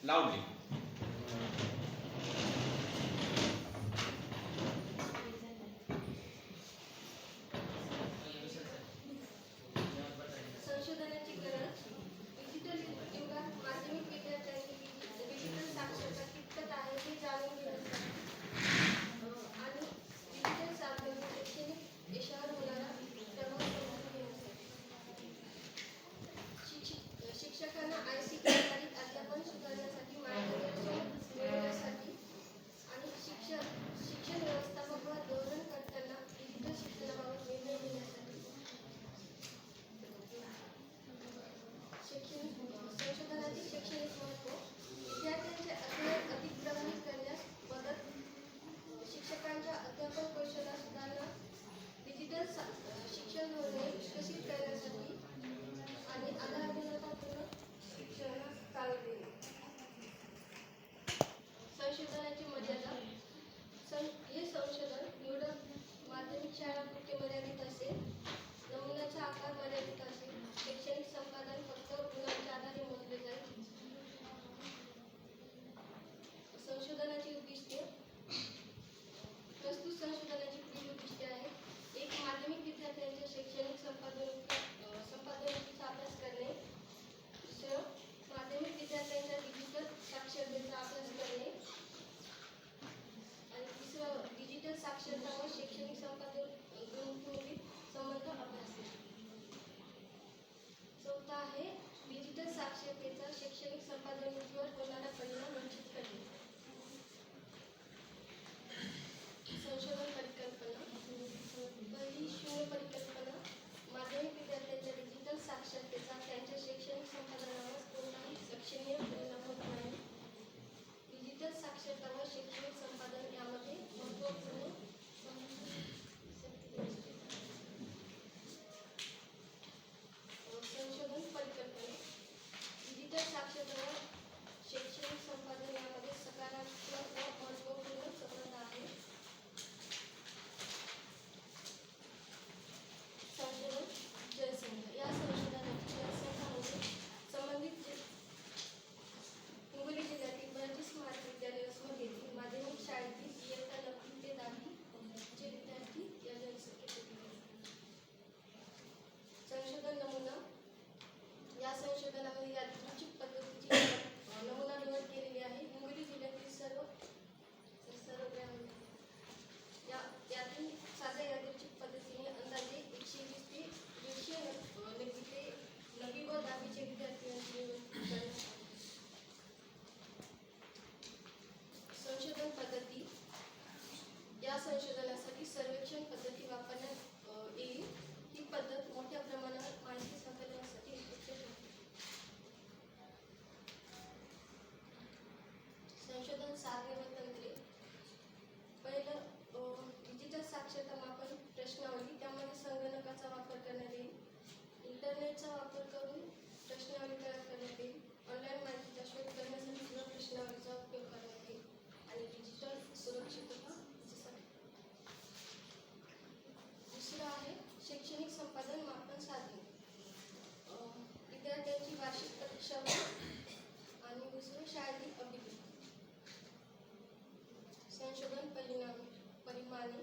लावली. संशोधनाची गरज. डिजिटल युगात माध्यमिक विद्यार्थ्यांची डिजिटल साक्षरता कितपत आहे हे जाणून घेण्यासाठी आणि डिजिटल साधन शैक्षणिक यशावर होणारा प्रभाव समजून घेण्यासाठी शिक्षकांना ICT आधारित अध्यापन सुधारण्यासाठी मार्गदर्शन मिळवण्यासाठी आणि शिक्षण व्यवस्थापक व धोरण करताना डिजिटल शिक्षणाबाबत निर्णय घेण्यासाठी संशोधनाचे शैक्षणिक महत्त्व. विद्यार्थ्यांचे अध्ययन अधिक प्रभावी करण्यास मदत, शिक्षकांच्या अध्यापन कौशल्यात सुधारणा, डिजिटल शिक्षण धोरणे विकसित करण्यासाठी आणि आधारपूर्ण शिक्षणास चालना देणे. संशोधनाची मर्यादा. हे संशोधन निवडक माध्यमिक शाळांपुरते मर्यादित असेल, नमुन्याचा आकार मर्यादित असेल, शैक्षणिक संपादन फक्त गुणांच्या आधारे मोजले जाईल. संशोधनाची उद्दिष्टे. प्रस्तुत संशोधनाची पुढील उद्दिष्टे आहेत. 1. माध्यमिक विद्यार्थ्यांच्या शैक्षणिक संपादनाचा अभ्यास करणे. 2. माध्यमिक विद्यार्थ्यांच्या डिजिटल साक्षरतेचा अभ्यास करणे. आणि 3. डिजिटल साक्षरता व शैक्षणिक संपादन दोन्हीमधील संबंध अभ्यासणे. 4 आहे डिजिटल साक्षरतेचा शैक्षणिक संपादनावर होणारा परिणाम निश्चित करणे. संशोधन परिकल्पना. पहिली शून्य परिकल्पना. माध्यमिक विद्यार्थ्यांच्या डिजिटल साक्षरतेचा त्यांच्या शैक्षणिक संपादनावर कोणताही लक्षणीय परिणाम होत नाही. डिजिटल साक्षरता व शैक्षणिक संपादन यामध्ये महत्त्वपूर्ण संशोधन परिकल्पना. डिजिटल साक्षरता व शैक्षणिक संपादन यामध्ये सकारात्मक व महत्त्वपूर्ण संबंध आहे. संशोधन जनसंख्या. या संशोधनाची जनसंख्या म्हणजे संबंधित हिंगोली जिल्ह्यातील 32 स्मारक विद्यालयामध्ये माध्यमिक शाळेतील इयत्ता 9वी ते 10वी चे विद्यार्थी या जनसंख्येपैकी आहेत. संशोधन नमुना. या संशोधनामध्ये यादृच्छिक पद्धतीची नमुना निवड केलेली आहे. हिंगोली जिल्ह्यातील सर्व यातील साध्या यादृच्छिक पद्धतीने अंदाजे 120 ते 150 9वी व 10वीचे विद्यार्थ्यांची निवड करण्यात आली. संशोधन पद्धती. या संशोधनासाठी सर्वेक्षण पद्धती वापरण्यात येईल. ही पद्धत मोठ्या प्रमाणावर माहिती संकलनासाठी उपयुक्त ठरते. संशोधन साधने व तंत्रे. पहिलं डिजिटल साक्षरता मापन प्रश्नावली. त्यामध्ये संगणकाचा वापर करण्यात येईल. इंटरनेटचा वापर करून प्रश्नावली तयार करण्यात येईल. ऑनलाईन माहितीचा शोध करण्यासाठी सुद्धा प्रश्नावलीचा उपयोग करण्यात येईल. आणि डिजिटल सुरक्षितता. दुसरं आहे शैक्षणिक संपादन मापन साधने. विद्यार्थ्यांची वार्षिक परीक्षा आणि दुसरं शाळेतील अभिलेख. संशोधन परिमाणे.